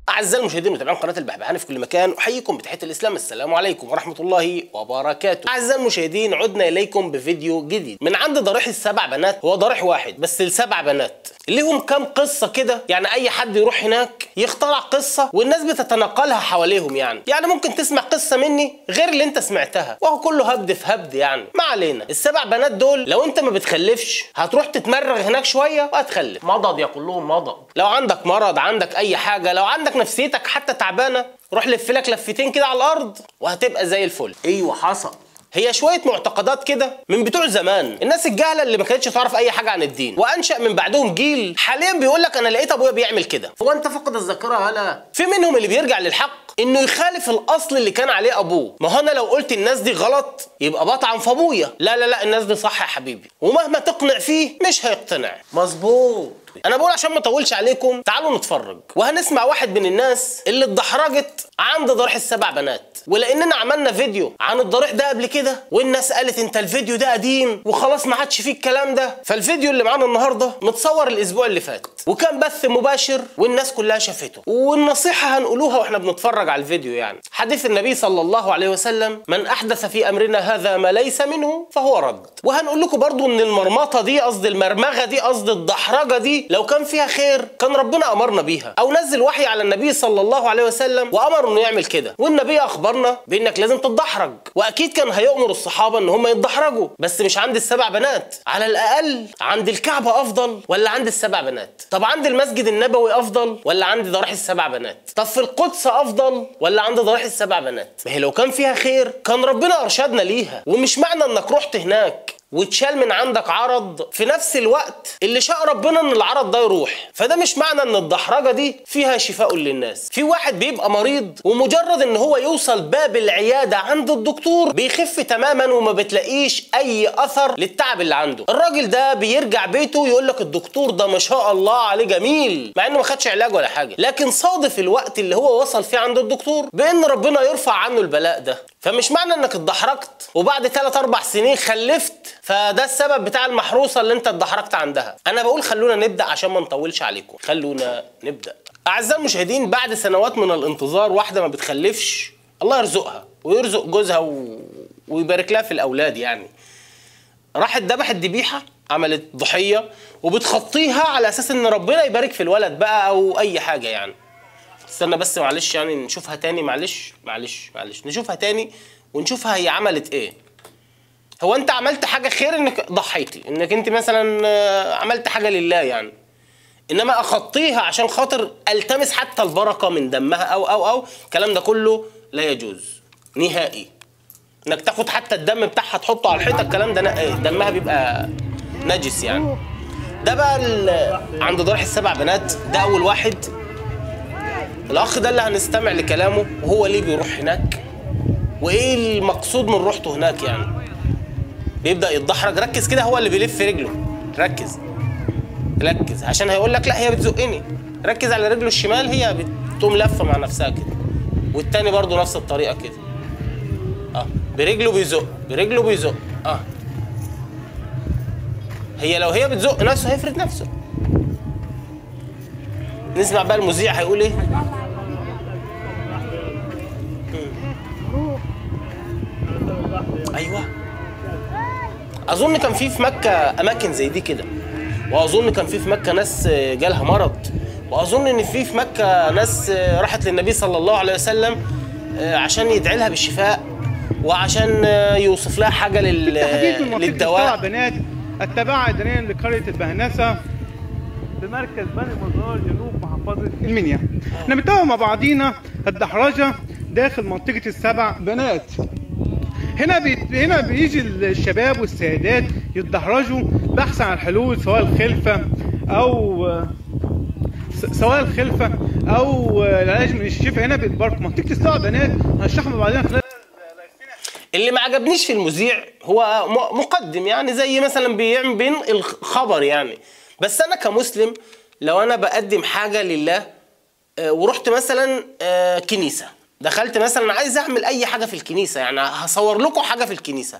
أعزائي المشاهدين ومتابعين قناة البحبحاني في كل مكان، أحييكم بتحية الإسلام، السلام عليكم ورحمة الله وبركاته. أعزائي المشاهدين، عدنا إليكم بفيديو جديد من عند ضريح السبع بنات. هو ضريح واحد بس السبع بنات ليهم كام قصة كده، يعني أي حد يروح هناك يخترع قصة والناس بتتناقلها حواليهم. يعني ممكن تسمع قصة مني غير اللي أنت سمعتها، وهو كله هبد في هبد. يعني ما علينا. السبع بنات دول لو أنت ما بتخلفش هتروح تتمرغ هناك شوية وهتخلف. مضض يا كلهم مضض. لو عندك مرض، عندك أي حاجة، لو عندك نفسيتك حتى تعبانة، روح لف لك لفتين كده على الأرض وهتبقى زي الفل. أيوه حصل. هي شوية معتقدات كده من بتوع زمان، الناس الجهلة اللي ما كانتش تعرف أي حاجة عن الدين، وأنشأ من بعدهم جيل حاليا بيقول لك أنا لقيت أبويا بيعمل كده. هو أنت فقد الذاكرة؟ هلا في منهم اللي بيرجع للحق انه يخالف الاصل اللي كان عليه ابوه. ما هو انا لو قلت الناس دي غلط يبقى بطعن في ابويا. لا الناس دي صح يا حبيبي، ومهما تقنع فيه مش هيقتنع. مظبوط. انا بقول عشان ما اطولش عليكم تعالوا نتفرج، وهنسمع واحد من الناس اللي اتدحرجت عند ضريح السبع بنات. ولاننا عملنا فيديو عن الضريح ده قبل كده والناس قالت انت الفيديو ده قديم وخلاص ما عادش فيه الكلام ده، فالفيديو اللي معانا النهارده متصور الاسبوع اللي فات وكان بث مباشر والناس كلها شافته. والنصيحه هنقولوها واحنا بنتفرج على الفيديو. يعني حديث النبي صلى الله عليه وسلم: من احدث في امرنا هذا ما ليس منه فهو رد. وهنقول لكم برضو ان المرمطه دي، قصدي المرمغه دي، قصدي الدحرجه دي، لو كان فيها خير كان ربنا امرنا بيها، او نزل وحي على النبي صلى الله عليه وسلم وامر انه يعمل كده. والنبي اخبرنا بانك لازم تتدحرج، واكيد كان هيأمر الصحابه ان هم يتدحرجوا، بس مش عند السبع بنات. على الاقل عند الكعبه افضل ولا عند السبع بنات؟ طب عند المسجد النبوي افضل ولا عند ضريح السبع بنات؟ طب في القدس افضل ولا عند ضريح السبع بنات؟ ما هي لو كان فيها خير كان ربنا ارشدنا ليها. ومش معنى انك رحت هناك واتشال من عندك عرض في نفس الوقت اللي شاء ربنا ان العرض ده يروح، فده مش معنى ان الدحرجه دي فيها شفاء للناس. في واحد بيبقى مريض ومجرد ان هو يوصل باب العياده عند الدكتور بيخف تماما وما بتلاقيش اي اثر للتعب اللي عنده. الراجل ده بيرجع بيته يقول لك الدكتور ده ما شاء الله عليه جميل، مع انه ما خدش علاج ولا حاجه، لكن صادف الوقت اللي هو وصل فيه عند الدكتور بان ربنا يرفع عنه البلاء ده. فمش معنى انك اتدحرجت وبعد 3-4 سنين خلفت فده السبب بتاع المحروسه اللي انت اتدحرجت عندها. انا بقول خلونا نبدا عشان ما نطولش عليكم. خلونا نبدا. اعزائي المشاهدين، بعد سنوات من الانتظار واحده ما بتخلفش، الله يرزقها ويرزق جوزها ويبارك لها في الاولاد. يعني راحت ذبحت ذبيحه، عملت ضحيه وبتخطيها على اساس ان ربنا يبارك في الولد بقى او اي حاجه. يعني استنى بس معلش، يعني نشوفها تاني. معلش نشوفها تاني ونشوفها هي عملت ايه. هو انت عملت حاجه خير انك ضحيتي، انك انت مثلا عملت حاجه لله يعني، انما اخطيها عشان خاطر التمس حتى البركه من دمها او الكلام ده كله لا يجوز نهائي. انك تاخد حتى الدم بتاعها تحطه على الحيطه، الكلام ده دمها بيبقى نجس يعني. ده بقى عند ضريح السبع بنات، ده اول واحد. الاخ ده اللي هنستمع لكلامه وهو ليه بيروح هناك وايه المقصود من روحته هناك. يعني بيبدا يتدحرج. ركز كده، هو اللي بيلف رجله. ركز عشان هيقول لك لا هي بتزقني. ركز على رجله الشمال، هي بتقوم لفه مع نفسها كده، والتاني برضو نفس الطريقه كده. برجله بيزق. هي لو هي بتزق نفسه هيفرد نفسه. نسمع بقى المذيع هيقول ايه. ايوه، اظن كان في مكه اماكن زي دي كده، واظن كان في مكه ناس جالها مرض، واظن ان في مكه ناس راحت للنبي صلى الله عليه وسلم عشان يدعي لها بالشفاء وعشان يوصف لها حاجه للدواء. بنات التابعه اداريا لقريه البهنسه بمركز بني مزار جنوب محافظه المنيا. احنا بنتابع مع بعضينا الدحرجه داخل منطقه السبع بنات. هنا بيجي الشباب والسيدات يتدحرجوا بحثا عن حلول، سواء الخلفه او سواء الخلفه او العلاج من الشفاء هنا بيتبارك. منطقه السبع بنات هنشرحها بعدين خلال. اللي ما عجبنيش في المذيع هو مقدم، يعني زي مثلا بيعمل بين الخبر يعني. بس انا كمسلم لو انا بقدم حاجه لله ورحت مثلا كنيسه، دخلت مثلا عايز اعمل اي حاجه في الكنيسه، يعني هصور لكم حاجه في الكنيسه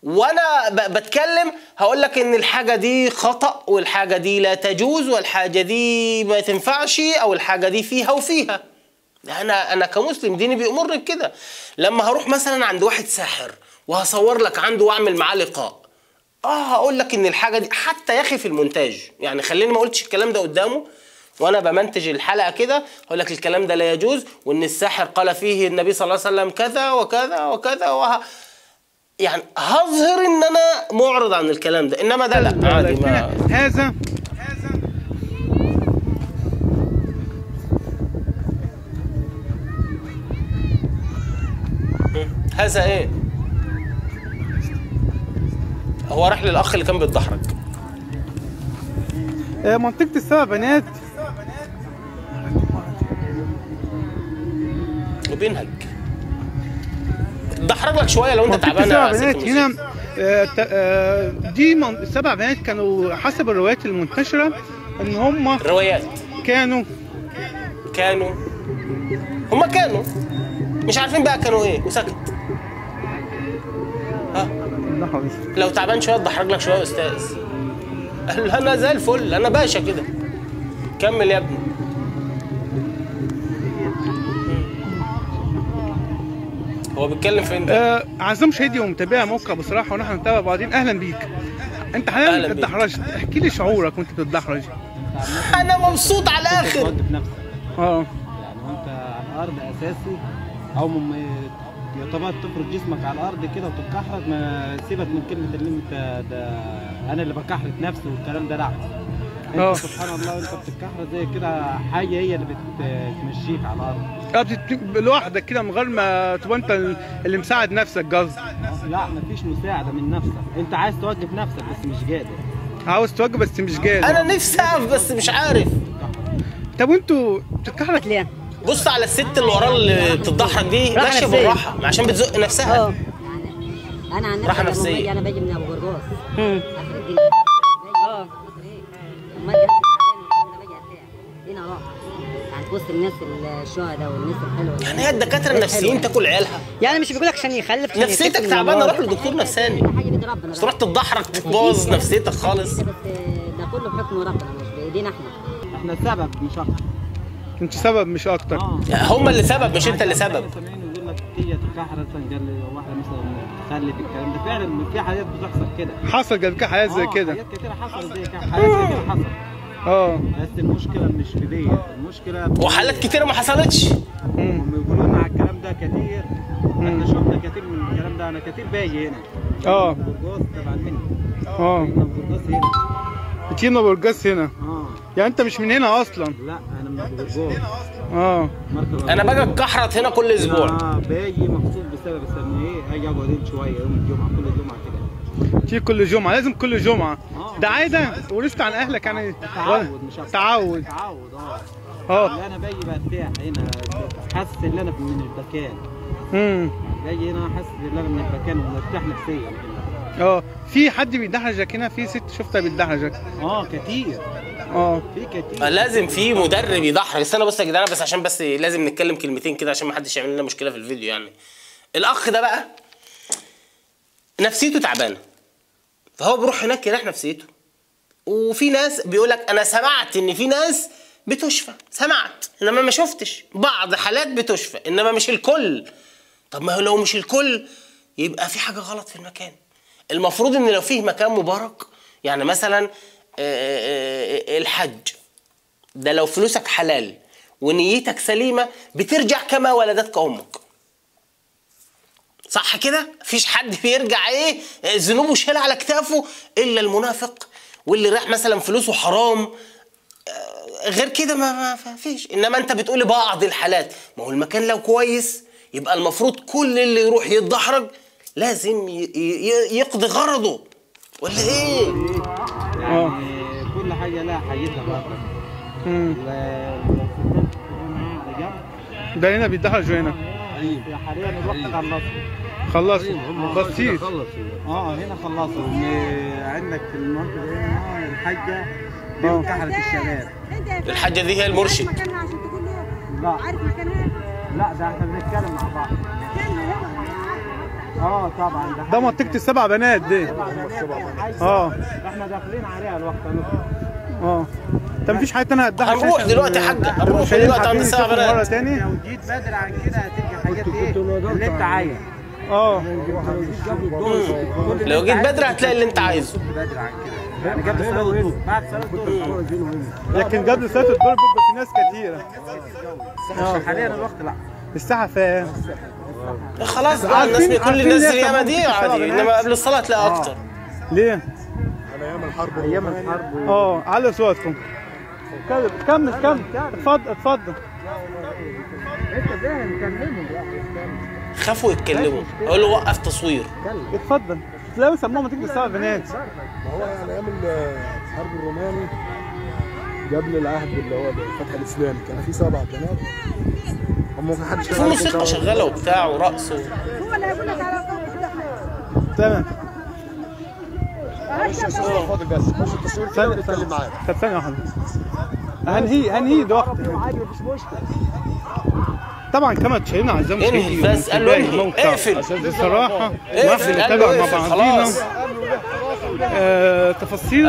وانا بتكلم هقول لك ان الحاجه دي خطأ والحاجه دي لا تجوز والحاجه دي ما تنفعش او الحاجه دي فيها وفيها. انا كمسلم ديني بيأمرني بكده. لما هروح مثلا عند واحد ساحر وهصور لك عنده واعمل معاه لقاء، هقول لك ان الحاجه دي حتى يا اخي في المونتاج، يعني خليني ما قلتش الكلام ده قدامه وانا بمنتج الحلقه كده، هقول لك الكلام ده لا يجوز وان الساحر قال فيه النبي صلى الله عليه وسلم كذا وكذا وكذا يعني هظهر ان انا معرض عن الكلام ده، انما ده لا عادي. ما هذا ايه؟ هو راح للاخ اللي كان بيتدحرج. منطقة السبع بنات وبينهج. دحرج لك شويه لو انت تعبان. السبع بنات هنا دي السبع بنات كانوا حسب الروايات المنتشره ان هم الروايات كانوا مش عارفين بقى كانوا ايه وسكت. لو تعبان شويه اتدحرج لك شويه يا استاذ. انا زي الفل، انا باشا كده. كمل يا ابني. هو بيتكلم فين ده؟ اعزائي مشاهدي ومتابعي موقع بصراحه ونحن نتابع بعضين، اهلا بيك. انت حاليا اتدحرجت، احكي لي شعورك وانت بتتدحرج. انا مبسوط على الاخر. يعني وانت على الارض اساسي او يعتبر تفرد جسمك على الارض كده وتتكحرت، ما سيبك من كلمه اللي انت ده انا اللي بكحرت نفسي والكلام ده، لا. انت سبحان الله وانت بتتكحرت زي كده حاجه هي اللي بتمشيك على الارض. لوحدك كده من غير ما تبقى انت اللي مساعد نفسك قصدي. لا مفيش مساعده من نفسك، انت عايز توقف نفسك بس مش قادر. عاوز توقف بس مش قادر. انا نفسي اقف بس مش عارف. طب وانتوا بتتكحرت ليه؟ بص على الست اللي وراه اللي بتضحك دي ماشيه بالراحه عشان بتزق نفسها. انا عن راحه نفسي نفسيه. انا باجي من ابو قرقاص. هنا راحه يعني وسط الناس الشهداء والناس الحلوه. يعني هي الدكاتره النفسيين تاكل عيالها؟ يعني مش بيقول لك عشان يخلف نفسيتك تعبانه روح لدكتور نفساني. بس تروح تتدحرج تبوظ نفسيتك خالص. بس ده كله بحكم ربنا مش بايدينا احنا السبب مش اكتر. انت سبب مش اكتر. هم اللي سبب مش انت اللي سبب. يقول لك هي تتكحرت قال واحده مثلا تخلف الكلام ده، فعلا في حاجات بتحصل كده. حصل قبل كده حاجات زي كده. حاجات كتير حصلت زي كده، حاجات زي كده حصلت. بس المشكله مش في دي، المشكله وحالات كتيره ما حصلتش. هم بيقولوا لنا على الكلام ده كتير. احنا شفنا كتير من الكلام ده، انا كتير باجي هنا. برجاز تبع مني. برجاز هنا. بتجينا برجاز هنا. يعني انت مش من هنا اصلا؟ لا انا من برجاز. انا باجي اتكحرت هنا كل اسبوع. باجي مخصوص بسبب ايه؟ هاجي اقعد هنا شويه يوم الجمعه، كل جمعه كده. تيجي كل جمعه؟ لازم كل جمعه. ده عاده ورثت عن اهلك يعني؟ تعود مش اكتر. تعود. اللي انا باجي برتاح هنا، حاسس ان انا من المكان. باجي هنا حاسس ان انا من المكان ومرتاح نفسيا كده. في حد بيدحرجك هنا؟ في ست شفتها بتدحرجك؟ كتير. في كتير. لازم في مدرب يضحك. استنى بص يا جدعان، بس عشان بس لازم نتكلم كلمتين كده عشان ما حدش يعمل لنا مشكله في الفيديو. يعني الاخ ده بقى نفسيته تعبانه، فهو بيروح هناك يريح نفسيته. وفي ناس بيقول لك انا سمعت ان في ناس بتشفى، سمعت انما ما شفتش. بعض حالات بتشفى انما مش الكل. طب ما هو لو مش الكل يبقى في حاجه غلط في المكان. المفروض ان لو فيه مكان مبارك، يعني مثلا الحج ده لو فلوسك حلال ونيتك سليمه بترجع كما ولدتك امك. صح كده؟ مفيش حد بيرجع ذنوبه شايله على كتافه الا المنافق واللي راح مثلا فلوسه حرام. غير كده ما فيش. انما انت بتقولي بعض الحالات، ما هو المكان لو كويس يبقى المفروض كل اللي يروح يتدحرج لازم يقضي غرضه ولا ايه؟ يعني كل حاجه لها حاجتها برضه. والستات على جنب. ده هنا بيدحرجوا هنا. حاليا الوقت خلصوا بسيط. هنا خلصوا. عندك في المنطقه هنا الحاجه دي انتحرت الشباب. الحاجه دي هي المرشد. مكانها عشان تقول له لا عارف مكانها؟ لا، ده احنا بنتكلم مع بعض. طبعا ده منطقة السبع بنات دي. احنا داخلين عليها الوقت. طب مفيش حاجة تانية هتضحك؟ هنروح دلوقتي يا حاجة، هنروح دلوقتي عند السبع بنات مرة تاني. لو جيت بدري عن كده هتلقى حاجات اللي انت عايزها. لو جيت بدري هتلاقي اللي انت عايزه. بدري عن كده يعني قبل صلاة الظهر، بعد صلاة الظهر. لكن قبل صلاة الظهر بيبقى في ناس كتيرة. حاليا الوقت لا. الساعة فين؟ خلاص بقى الناس كل الناس اليومة دي عادي، انما قبل الصلاة تلاقي اكتر. ليه؟ على ايام الحرب. على صوتكم. كمل اتفضل. انت ازاي هنكلمهم؟ خافوا يتكلموا، اقول له وقف تصوير. اتفضل. تلاقوا سموها منطقة السبع بنات. ما هو على ايام الحرب الروماني قبل العهد اللي هو الفتح الاسلامي كان في 7 بنات. هم ما حدش في موسيقى شغالة وبتاع ورقص هو اللي هيقول لك على تمام. معلش يا استاذ فاضل بس خش التصوير كده ونتكلم معاك. طب ثانية واحدة. هنهي ده وقت. عادي مفيش مشكلة. طبعا كما تشاهدنا اعزائي انهي بس، قال له انهي اقفل بصراحة اقفل، قال له اقفل خلاص. تفاصيل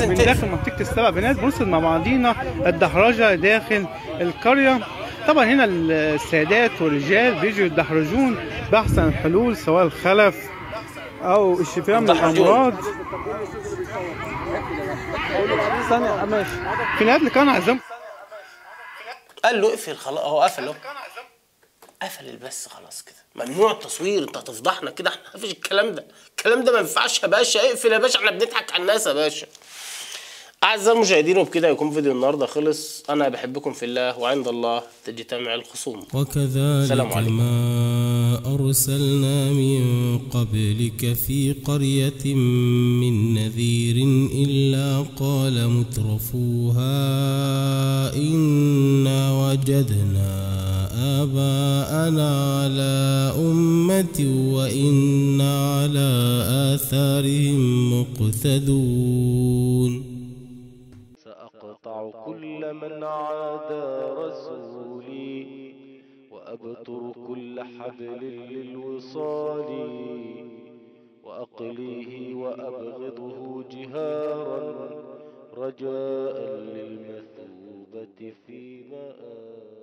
من داخل منطقة السبع بنات. بنرصد مع بعضينا الدحرجة داخل القرية. طبعا هنا السيدات والرجال بيجوا يدحرجون بأحسن الحلول، سواء الخلف أو الشفاء من الأمراض. ثانية ماشي. في نهاية اللقاء أعزائي قال له اقفل خلاص، هو قفل اهو. قفل البث خلاص كده، ممنوع التصوير، انت هتفضحنا كده، احنا مفيش الكلام ده ما ينفعش يا باشا، اقفل يا باشا، احنا بنضحك على الناس يا باشا. اعزائي المشاهدين، وبكده يكون فيديو النهارده خلص. انا بحبكم في الله وعند الله تجتمع الخصوم. وكذلك ما أرسلنا من قبلك في قرية من نذير إلا قال مترفوها إنا وجدنا آباءنا على أمة وإنا على آثارهم مقتدون. سأقطع كل من عادى رسولي وأبتر كل حبل للوصال وأقليه وأبغضه جهارا رجاء للمثوبة في مآل.